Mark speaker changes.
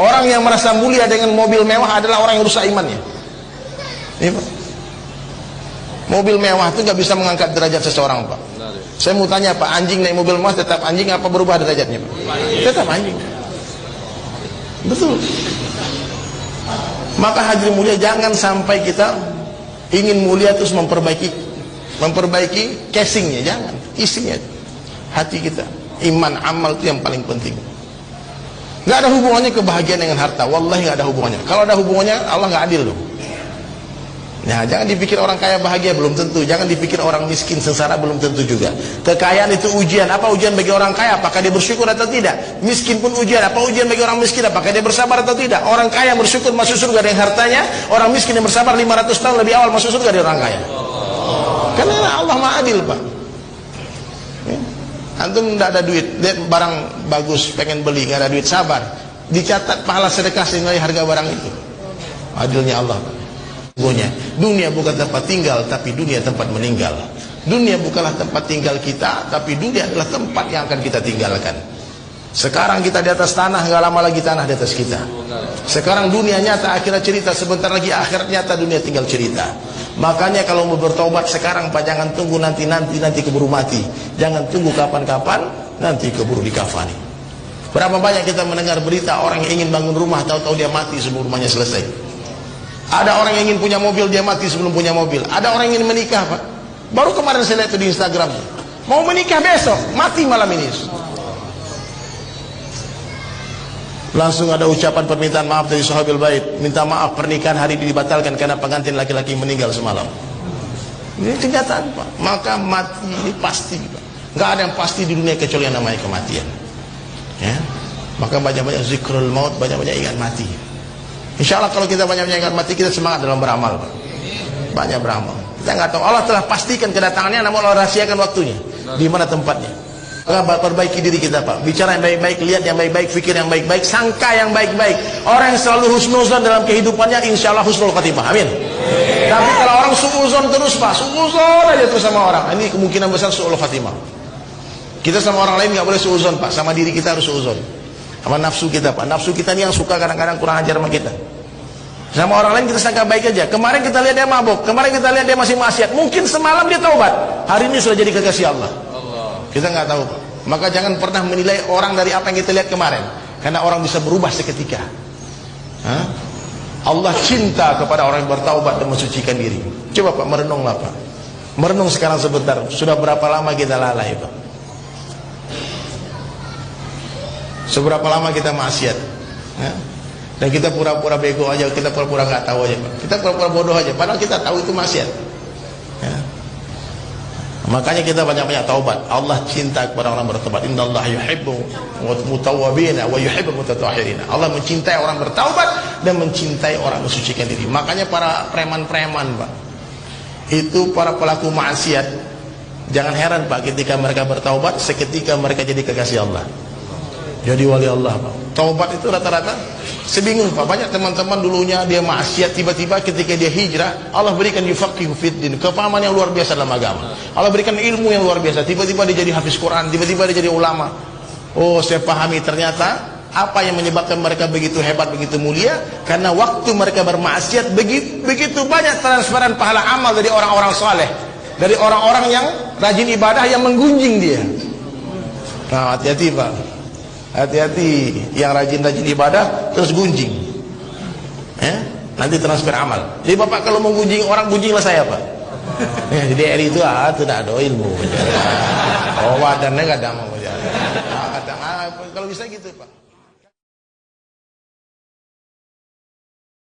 Speaker 1: Orang yang merasa mulia dengan mobil mewah adalah orang yang rusak imannya. Ini Pak, mobil mewah itu nggak bisa mengangkat derajat seseorang Pak. Saya mau tanya Pak, anjing naik mobil mewah tetap anjing apa berubah derajatnya Pak? Tetap anjing. Betul. Maka hadirin mulia, jangan sampai kita ingin mulia terus memperbaiki casingnya, jangan, isinya hati kita, iman, amal itu yang paling penting. Nggak ada hubungannya kebahagiaan dengan harta, wallahi nggak ada hubungannya. Kalau ada hubungannya, Allah nggak adil loh. Nah, jangan dipikir orang kaya bahagia, belum tentu. Jangan dipikir orang miskin sengsara, belum tentu juga. Kekayaan itu ujian. Apa ujian bagi orang kaya? Apakah dia bersyukur atau tidak? Miskin pun ujian. Apa ujian bagi orang miskin? Apakah dia bersabar atau tidak? Orang kaya bersyukur masuk surga dengan hartanya. Orang miskin yang bersabar 500 tahun lebih awal masuk surga dari orang kaya. Karena Allah Maha Adil Pak. Antum tidak ada duit, lihat barang bagus, pengen beli, nggak ada duit, sabar. Dicatat pahala sedekah senilai harga barang itu. Adilnya Allah Pak. Dunia bukan tempat tinggal, tapi dunia tempat meninggal. Dunia bukanlah tempat tinggal kita, tapi dunia adalah tempat yang akan kita tinggalkan. Sekarang kita di atas tanah, nggak lama lagi tanah di atas kita. Sekarang dunia nyata, akhirat cerita. Sebentar lagi akhirat nyata, dunia tinggal cerita. Makanya kalau mau bertobat sekarang Pak, jangan tunggu nanti keburu mati. Jangan tunggu kapan-kapan, nanti keburu dikafani. Berapa banyak kita mendengar berita orang yang ingin bangun rumah, tahu-tahu dia mati sebelum rumahnya selesai. Ada orang yang ingin punya mobil, dia mati sebelum punya mobil. Ada orang yang ingin menikah Pak, baru kemarin saya lihat itu di Instagram, mau menikah besok, mati malam ini. Langsung ada ucapan permintaan maaf dari sahabil bait, minta maaf pernikahan hari ini dibatalkan karena pengantin laki-laki meninggal semalam. Ini kenyataan Pak. Maka mati ini pasti Pak. Nggak ada yang pasti di dunia kecuali yang namanya kematian. Ya, maka banyak-banyak zikrul maut, banyak-banyak ingat mati. Insya Allah kalau kita banyak-banyak ingat mati, kita semangat dalam beramal Pak. Banyak beramal. Kita nggak tahu, Allah telah pastikan kedatangannya, namun Allah rahasiakan waktunya, di mana tempatnya. Maka perbaiki diri kita Pak. Bicara yang baik-baik, lihat yang baik-baik, fikir yang baik-baik, sangka yang baik-baik. Orang yang selalu husnuzon dalam kehidupannya, insya Allah husnul khatimah. Amin. Tapi kalau orang suuzon terus Pak, suuzon aja terus sama orang, ini kemungkinan besar suul khatimah. Kita sama orang lain nggak boleh suuzon Pak, sama diri kita harus suuzon. Sama nafsu kita Pak. Nafsu kita ini yang suka kadang-kadang kurang ajar sama kita. Sama orang lain kita sangka baik aja. Kemarin kita lihat dia mabuk, kemarin kita lihat dia masih maksiat, mungkin semalam dia taubat, hari ini sudah jadi kekasih Allah. Kita nggak tahu Pak. Maka jangan pernah menilai orang dari apa yang kita lihat kemarin, karena orang bisa berubah seketika. Allah cinta kepada orang yang bertaubat dan mensucikan diri. Coba Pak, merenunglah Pak. Merenung sekarang sebentar. Sudah berapa lama kita lalai Pak? Seberapa lama kita maksiat? Dan kita pura-pura bego aja, kita pura-pura nggak tahu aja Pak. Kita pura-pura bodoh aja, padahal kita tahu itu maksiat. Makanya kita banyak-banyak taubat. Allah cinta kepada orang bertaubat. Innallaha yuhibbu mutawwabina wa yuhibbu mutatahhirina. Allah mencintai orang bertaubat dan mencintai orang mensucikan diri. Makanya para preman-preman Pak, itu para pelaku maksiat, jangan heran Pak ketika mereka bertaubat, seketika mereka jadi kekasih Allah, jadi wali Allah Pak. Taubat itu rata-rata sebingung Pak. Banyak teman-teman dulunya dia maksiat, tiba-tiba ketika dia hijrah, Allah berikan yufaqihu fiddin, kepahaman yang luar biasa dalam agama. Allah berikan ilmu yang luar biasa, tiba-tiba dia jadi hafiz Quran, tiba-tiba dia jadi ulama. Oh, saya pahami ternyata apa yang menyebabkan mereka begitu hebat, begitu mulia, karena waktu mereka bermaksiat begitu banyak transferan pahala amal dari orang-orang saleh, dari orang-orang yang rajin ibadah yang menggunjing dia. Nah, hati-hati Pak. Hati-hati yang rajin-rajin ibadah terus gunjing, nanti transfer amal. Jadi Bapak kalau mau gunjing orang, gunjinglah saya Pak. Jadi RI itu tidak ada ilmu. Oh, wadannya nggak ada mau. Kalau bisa gitu Pak.